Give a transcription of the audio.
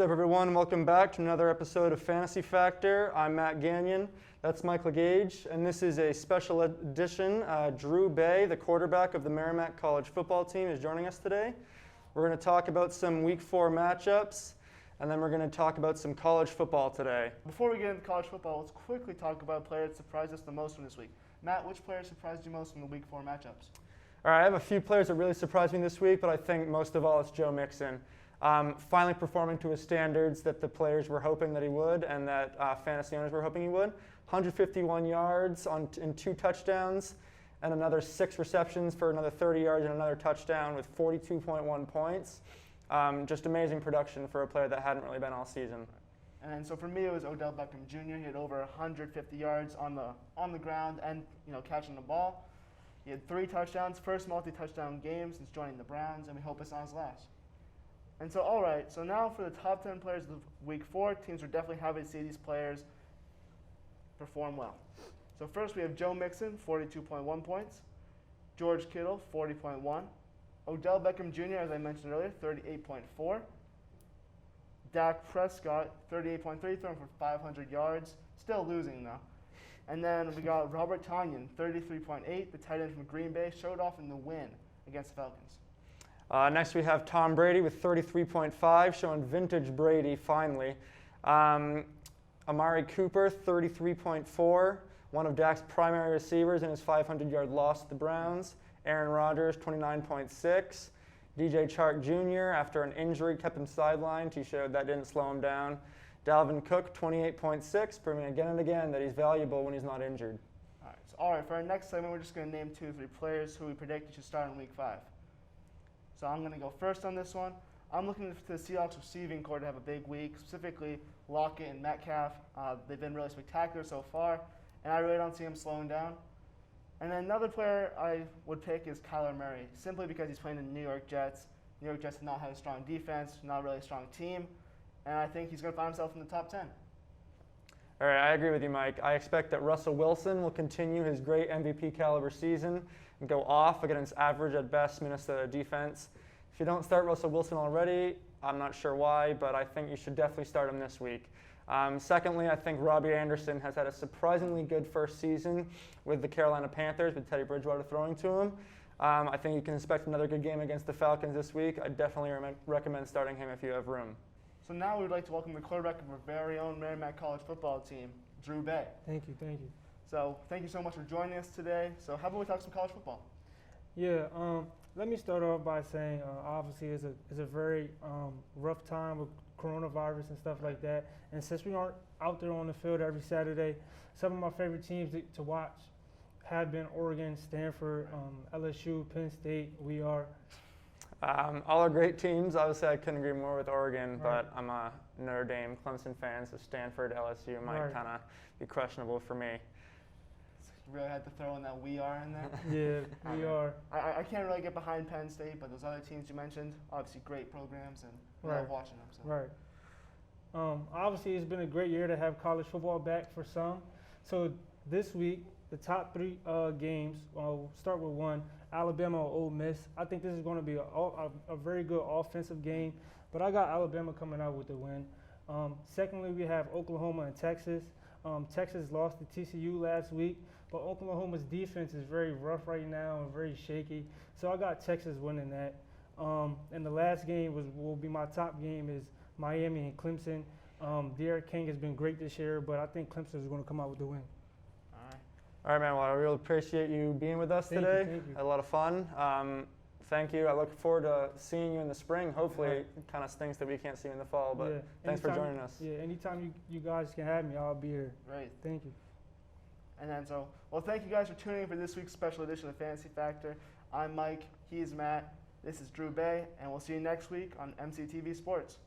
What's up, everyone? Welcome back to another episode of Fantasy Factor. I'm Matt Gagnon. That's Mike Legage, and this is a special edition. Drew Bay, the quarterback of the Merrimack College football team, is joining us today. We're going to talk about some Week 4 matchups, and then we're going to talk about some college football today. Before we get into college football, let's quickly talk about a player that surprised us the most from this week. Matt, which player surprised you most from the Week 4 matchups? All right, I have a few players that really surprised me this week, but I think most of all it's Joe Mixon. Finally performing to his standards that the players were hoping that he would and that fantasy owners were hoping he would. 151 yards in 2 touchdowns and another 6 receptions for another 30 yards and another touchdown with 42.1 points. Just amazing production for a player that hadn't really been all season. And so for me, it was Odell Beckham Jr. He had over 150 yards on the ground and catching the ball. He had 3 touchdowns, first multi-touchdown game since joining the Browns, and we hope it's not his last. And so, all right, so now for the top 10 players of Week 4, teams are definitely happy to see these players perform well. So first we have Joe Mixon, 42.1 points. George Kittle, 40.1. Odell Beckham Jr., as I mentioned earlier, 38.4. Dak Prescott, 38.3, throwing for 500 yards. Still losing, though. And then we got Robert Tonyan, 33.8. The tight end from Green Bay showed off in the win against the Falcons. Next we have Tom Brady with 33.5, showing vintage Brady finally. Amari Cooper, 33.4, one of Dak's primary receivers in his 500-yard loss to the Browns. Aaron Rodgers, 29.6. DJ Chark Jr., after an injury, kept him sidelined. He showed that didn't slow him down. Dalvin Cook, 28.6, proving again and again that he's valuable when he's not injured. All right, for our next segment, we're just going to name 2 or 3 players who we predict should start in Week 5. So I'm going to go first on this one. I'm looking for the Seahawks receiving core to have a big week, specifically Lockett and Metcalf. They've been really spectacular so far, and I really don't see them slowing down. And then another player I would pick is Kyler Murray, simply because he's playing the New York Jets. New York Jets have not had a strong defense, not really a strong team, and I think he's going to find himself in the top 10. All right, I agree with you, Mike. I expect that Russell Wilson will continue his great MVP caliber season and go off against average at best Minnesota defense. If you don't start Russell Wilson already, I'm not sure why, but I think you should definitely start him this week. Secondly, I think Robbie Anderson has had a surprisingly good first season with the Carolina Panthers, with Teddy Bridgewater throwing to him. I think you can expect another good game against the Falcons this week. I definitely recommend starting him if you have room. So now we would like to welcome the quarterback of our very own Merrimack College football team, Drew Bay. Thank you. So thank you so much for joining us today. So how about we talk some college football? Yeah, let me start off by saying obviously it's a very rough time with coronavirus and stuff like that. And since we aren't out there on the field every Saturday, some of my favorite teams to watch have been Oregon, Stanford, LSU, Penn State. We are. All are great teams. Obviously, I couldn't agree more with Oregon, Right. but I'm a Notre Dame, Clemson fan, so Stanford, LSU might Right. kind of be questionable for me. Really had to throw in that we are in there. Yeah, we are. I can't really get behind Penn State, but those other teams you mentioned, obviously great programs, and we love watching them. So. Right. Obviously, it's been a great year to have college football back for some. So this week, the top 3 games, we'll start with one, Alabama or Ole Miss. I think this is going to be a very good offensive game, but I got Alabama coming out with the win. Secondly, we have Oklahoma and Texas. Texas lost to TCU last week, but Oklahoma's defense is very rough right now and very shaky. So I got Texas winning that. And the last game will be my top game is Miami and Clemson. Derek King has been great this year, but I think Clemson is going to come out with the win. All right, man. Well, I really appreciate you being with us today. Thank you. Had a lot of fun. Thank you. I look forward to seeing you in the spring. Hopefully, it kind of stinks that we can't see you in the fall, but Yeah. thanks for joining us. Yeah, anytime you guys can have me, I'll be here. Great. Thank you. And then thank you guys for tuning in for this week's special edition of Fantasy Factor. I'm Mike. He's Matt. This is Drew Bay, and we'll see you next week on MCTV Sports.